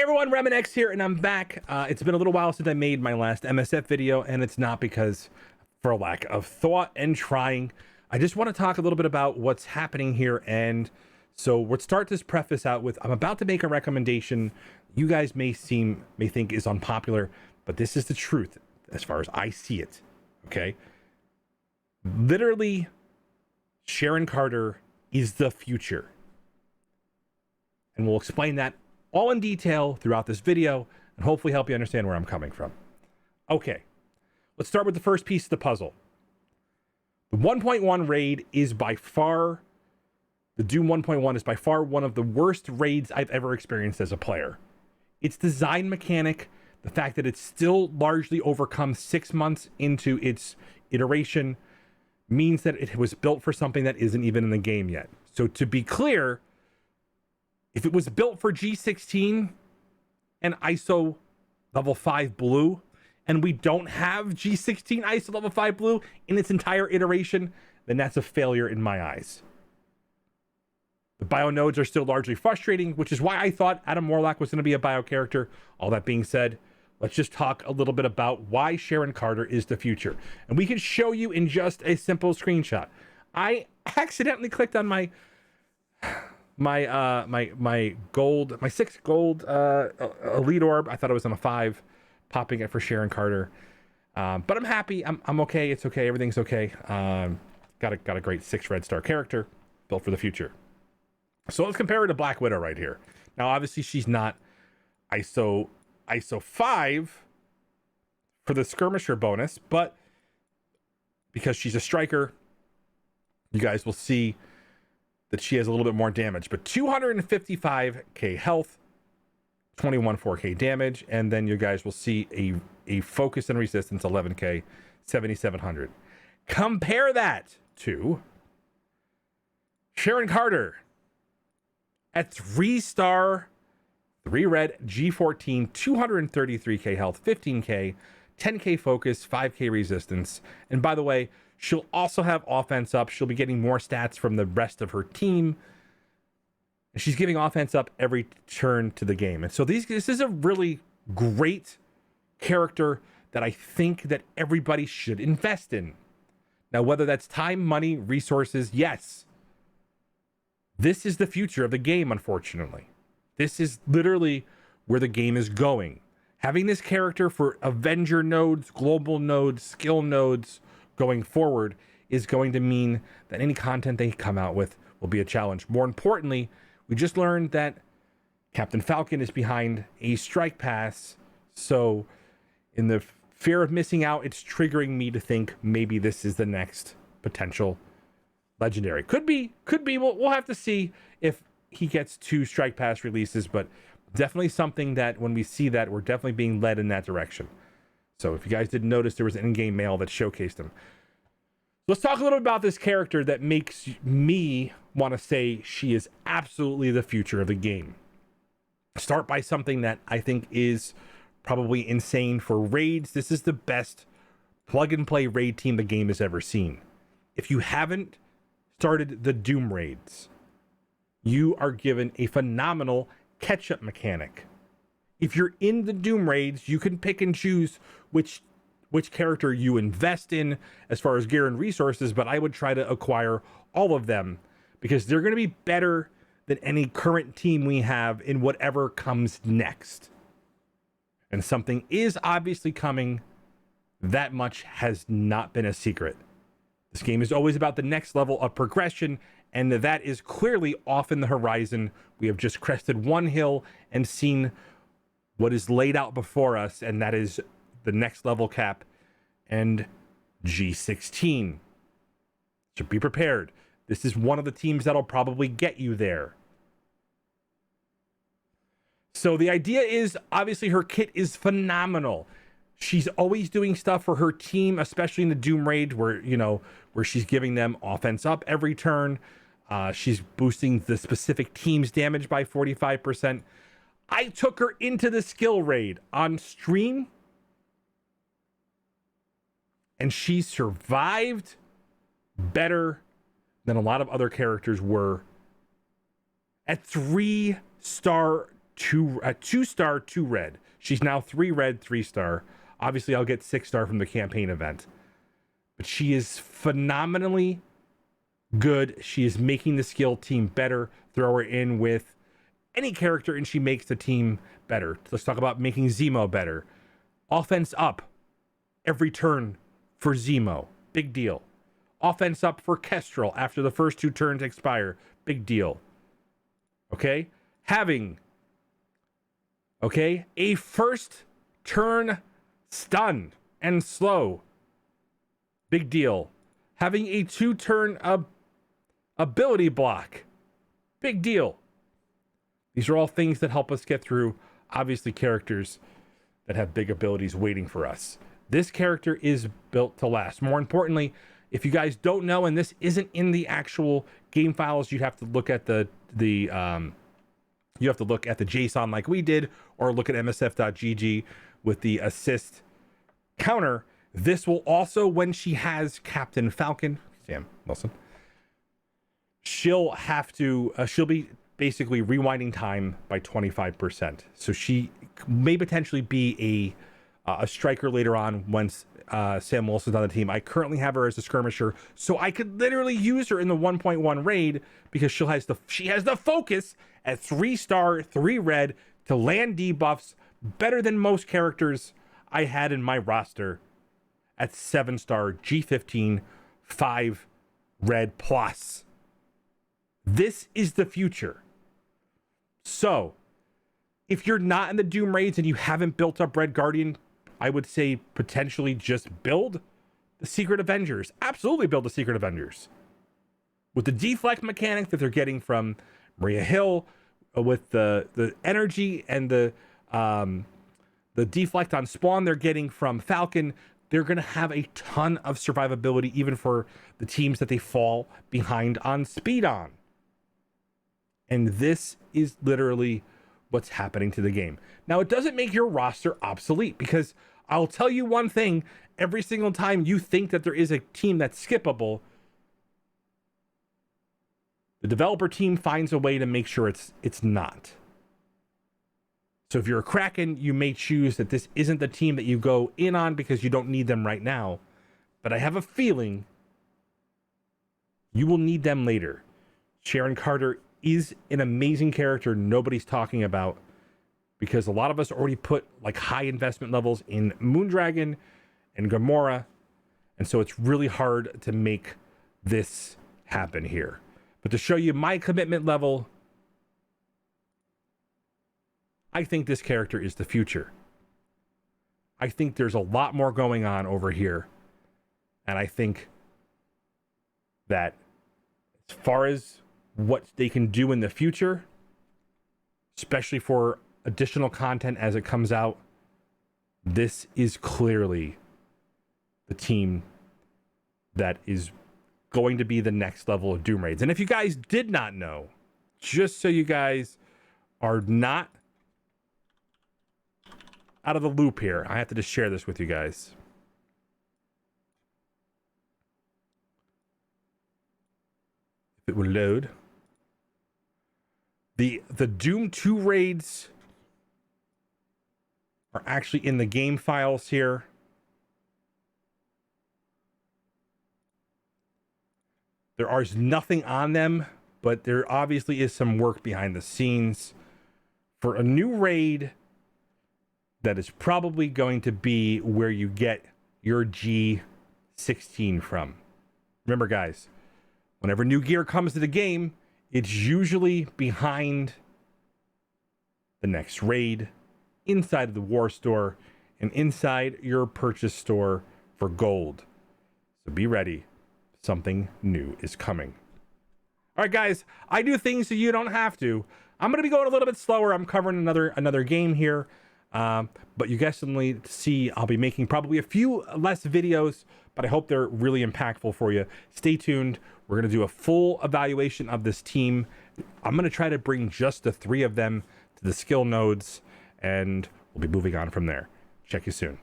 Everyone, RemanX here, and I'm back. It's been a little while since I made my last MSF video, and it's not because for a lack of thought and trying. I just want to talk a little bit about what's happening here, and so we'll start this preface out with, I'm about to make a recommendation you guys may think is unpopular, but this is the truth as far as I see it, okay? Literally, Sharon Carter is the future. And we'll explain that all in detail throughout this video and hopefully help you understand where I'm coming from. Okay, let's start with the first piece of the puzzle. The 1.1 raid is by far, the Doom 1.1 is by far one of the worst raids I've ever experienced as a player. Its design mechanic, the fact that it's still largely overcome 6 months into its iteration, means that it was built for something that isn't even in the game yet. So to be clear, if it was built for G16 and ISO level 5 blue, and we don't have G16 ISO level 5 blue in its entire iteration, then that's a failure in my eyes. The bio nodes are still largely frustrating, which is why I thought Adam Warlock was going to be a bio character. All that being said, let's just talk a little bit about why Sharon Carter is the future. And we can show you in just a simple screenshot. I accidentally clicked on my gold, my 6 gold elite orb. I thought it was on a 5, popping it for Sharon Carter. But I'm happy. I'm okay. It's okay. Everything's okay. Got a great 6 red star character built for the future. So let's compare her to Black Widow right here. Now, obviously, she's not ISO 5 for the skirmisher bonus, but because she's a striker, you guys will see that she has a little bit more damage, but 255k health, 21 4k damage, and then you guys will see a focus and resistance 11k, 7700. Compare that to Sharon Carter at 3-star, 3 red G14, 233k health, 15k, 10k focus, 5k resistance. And by the way, she'll also have offense up. She'll be getting more stats from the rest of her team. And she's giving offense up every turn to the game. And so this is a really great character that I think that everybody should invest in. Now, whether that's time, money, resources, yes. This is the future of the game, unfortunately. This is literally where the game is going. Having this character for Avenger nodes, global nodes, skill nodes going forward is going to mean that any content they come out with will be a challenge. More importantly, we just learned that Captain Falcon is behind a strike pass. So in the fear of missing out, it's triggering me to think maybe this is the next potential legendary. Could be. We'll have to see if he gets 2 strike pass releases, but definitely something that when we see that, we're definitely being led in that direction. So if you guys didn't notice, there was an in-game mail that showcased him. Let's talk a little bit about this character that makes me want to say she is absolutely the future of the game. Start by something that I think is probably insane for raids. This is the best plug-and-play raid team the game has ever seen. If you haven't started the Doom raids, you are given a phenomenal catch-up mechanic. If you're in the Doom raids, you can pick and choose which character you invest in as far as gear and resources, but I would try to acquire all of them because they're going to be better than any current team we have in whatever comes next. And something is obviously coming. That much has not been a secret. This game is always about the next level of progression, and that is clearly off in the horizon. We have just crested one hill and seen what is laid out before us, and that is the next level cap and G16. So be prepared. This is one of the teams that'll probably get you there. So the idea is, obviously, her kit is phenomenal. She's always doing stuff for her team, especially in the Doom raid where she's giving them offense up every turn. She's boosting the specific team's damage by 45%. I took her into the skill raid on stream, and she survived better than a lot of other characters were. At 3-star 2-star, 2 red. She's now 3 red, 3-star. Obviously, I'll get 6-star from the campaign event. But she is phenomenally good. She is making the skill team better. Throw her in with any character and she makes the team better. Let's talk about making Zemo better. Offense up every turn for Zemo. Big deal. Offense up for Kestrel after the first 2 turns expire. Big deal. Okay? Having, a first turn stun and slow. Big deal. Having a 2-turn ability block. Big deal. These are all things that help us get through, obviously, characters that have big abilities waiting for us. This character is built to last. More importantly, if you guys don't know, and this isn't in the actual game files, you have to look at the JSON like we did, or look at msf.gg with the assist counter. This will also, when she has Captain Falcon, Sam Wilson, she'll be basically rewinding time by 25%. So she may potentially be a striker later on once Sam Wilson's on the team. I currently have her as a skirmisher, so I could literally use her in the 1.1 raid because she has the focus at 3-star, 3 red to land debuffs better than most characters I had in my roster at 7-star G15, 5 red plus. This is the future. So, if you're not in the Doom raids and you haven't built up Red Guardian, I would say potentially just build the Secret Avengers. Absolutely build the Secret Avengers. With the deflect mechanic that they're getting from Maria Hill, with the energy and the deflect on spawn they're getting from Falcon, they're going to have a ton of survivability even for the teams that they fall behind on speed on. And this is literally what's happening to the game. Now, it doesn't make your roster obsolete, because I'll tell you one thing, every single time you think that there is a team that's skippable, the developer team finds a way to make sure it's not. So if you're a Kraken, you may choose that this isn't the team that you go in on because you don't need them right now. But I have a feeling you will need them later. Sharon Carter is an amazing character nobody's talking about, because a lot of us already put like high investment levels in Moondragon and Gamora, and so it's really hard to make this happen here. But to show you my commitment level, I think this character is the future. I think there's a lot more going on over here, and I think that as far as what they can do in the future, especially for additional content as it comes out, this is clearly the team that is going to be the next level of Doom raids. And if you guys did not know, just so you guys are not out of the loop here, I have to just share this with you guys. If it would load. The Doom 2 raids are actually in the game files here. There is nothing on them, but there obviously is some work behind the scenes for a new raid that is probably going to be where you get your G16 from. Remember, guys, whenever new gear comes to the game, it's usually behind the next raid, inside of the war store, and inside your purchase store for gold. So be ready. Something new is coming. All right, guys, I do things so you don't have to. I'm going to be going a little bit slower. I'm covering another game here. But you guys suddenly see I'll be making probably a few less videos, but I hope they're really impactful for you. Stay tuned. We're going to do a full evaluation of this team. I'm going to try to bring just the 3 of them to the skill nodes, and we'll be moving on from there. Check you soon.